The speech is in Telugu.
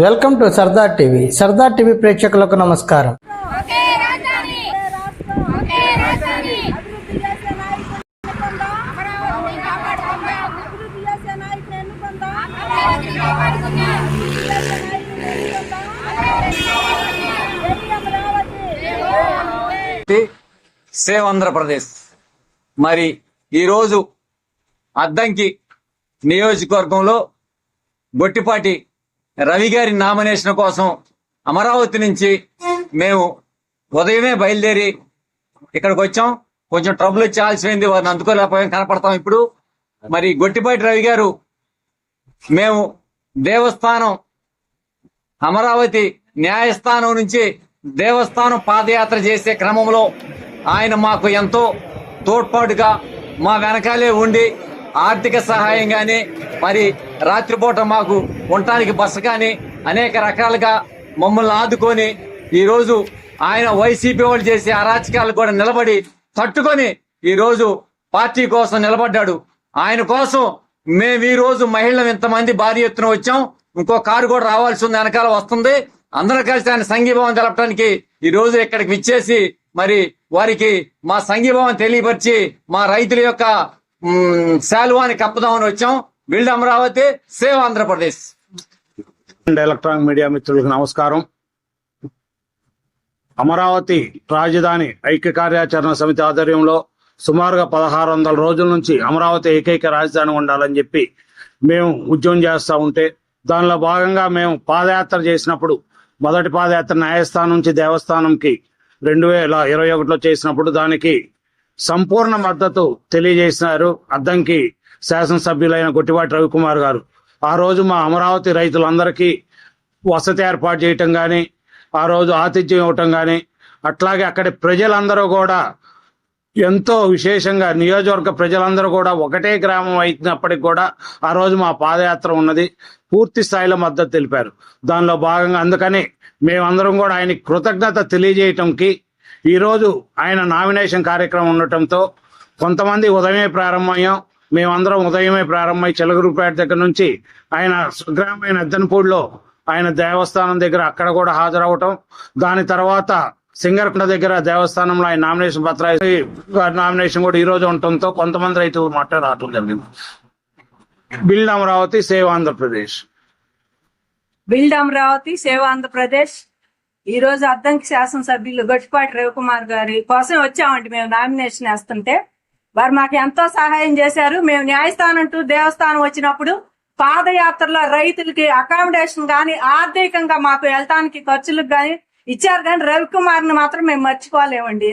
Welcome to Sardar TV. Sardar TV ప్రేక్షకులకు నమస్కారం. సేవ్ ఆంధ్రప్రదేశ్. మరి ఈరోజు అద్దంకి నియోజకవర్గంలో గొట్టిపాటి రవి గారి నామినేషన్ కోసం అమరావతి నుంచి మేము ఉదయమే బయలుదేరి ఇక్కడికి వచ్చాం. కొంచెం ట్రబుల్ వచ్చి ఆలస్యమైంది, వారిని అందుకోలేకపోయాం, కనపడతాం ఇప్పుడు. మరి గొట్టిపాటి రవి గారు మేము దేవస్థానం అమరావతి న్యాయస్థానం నుంచి దేవస్థానం పాదయాత్ర చేసే క్రమంలో ఆయన మాకు ఎంతో తోడ్పాటుగా మా వెనకాలే ఉండి ఆర్థిక సహాయం కానీ, మరి రాత్రిపూట మాకు ఉండటానికి బస్సు కానీ అనేక రకాలుగా మమ్మల్ని ఆదుకొని ఈరోజు ఆయన వైసీపీ వాళ్ళు చేసే అరాచకాలు కూడా నిలబడి తట్టుకొని ఈరోజు పార్టీ కోసం నిలబడ్డాడు. ఆయన కోసం మేము ఈ రోజు మహిళలు ఇంతమంది భారీ ఎత్తున వచ్చాం. ఇంకో కారు కూడా రావాల్సి ఉంది, వెనకాల వస్తుంది. అందరూ కలిసి ఆయన సంఘీభావం తెలపడానికి ఈ రోజు ఇక్కడికి విచ్చేసి మరి వారికి మా సంఘీభావం తెలియపరిచి మా రైతుల యొక్క శాలువాని కప్పుదామని వచ్చాం. Build Amaravati, save Andhra Pradesh. Electronic media మిత్రులకు నమస్కారం. అమరావతి రాజధాని ఐక్య కార్యాచరణ సమితి ఆధ్వర్యంలో సుమారుగా 1600 రోజుల నుంచి అమరావతి ఏకైక రాజధాని ఉండాలని చెప్పి మేము ఉద్యమం చేస్తూ ఉంటే, దానిలో భాగంగా మేము పాదయాత్ర చేసినప్పుడు మొదటి పాదయాత్ర న్యాయస్థానం నుంచి దేవస్థానంకి 2021లో చేసినప్పుడు దానికి సంపూర్ణ మద్దతు తెలియజేసినారు అద్దంకి శాసనసభ్యులైన గొట్టిపాటి రవికుమార్ గారు. ఆ రోజు మా అమరావతి రైతులందరికీ వసతి ఏర్పాటు చేయటం కానీ, ఆ రోజు ఆతిథ్యం ఇవ్వటం కానీ, అట్లాగే అక్కడి ప్రజలందరూ కూడా ఎంతో విశేషంగా నియోజకవర్గ ప్రజలందరూ కూడా ఒకటే గ్రామం అయినప్పటికి కూడా ఆ రోజు మా పాదయాత్ర ఉన్నది పూర్తి స్థాయిలో మద్దతు తెలిపారు. దానిలో భాగంగా అందుకని మేమందరం కూడా ఆయనకి కృతజ్ఞత తెలియజేయటంకి ఈరోజు ఆయన నామినేషన్ కార్యక్రమం ఉండటంతో కొంతమంది ఉదయమే ప్రారంభమయ్యాం. మేమందరం ఉదయమే ప్రారంభమై చిలకలూరిపేట దగ్గర నుంచి ఆయన స్వగ్రామైన ఎద్దనపూడిలో ఆయన దేవస్థానం దగ్గర అక్కడ కూడా హాజరవటం, దాని తర్వాత సింగరకొండ దగ్గర దేవస్థానంలో ఆయన నామినేషన్ పత్రాలు నామినేషన్ కూడా ఈ రోజు ఉండటంతో కొంతమంది రైతులు మాట్లాడటం జరిగింది. Build Amaravati, save Andhra Pradesh. Build Amaravati, save Andhra Pradesh. ఈ రోజు అద్దంకి శాసనసభ్యులు గొట్టిపాటి రవికుమార్ గారి కోసం వచ్చామండి. మేము నామినేషన్ వేస్తుంటే వారు మాకు ఎంతో సహాయం చేశారు. మేము న్యాయస్థానం టు దేవస్థానం వచ్చినప్పుడు పాదయాత్రలో రైతులకి అకామిడేషన్ గాని, ఆర్థికంగా మాకు వెళ్ళటానికి ఖర్చులకు గాని ఇచ్చారు. కానీ రవికుమార్ని మాత్రం మేము మర్చిపోలేమండి.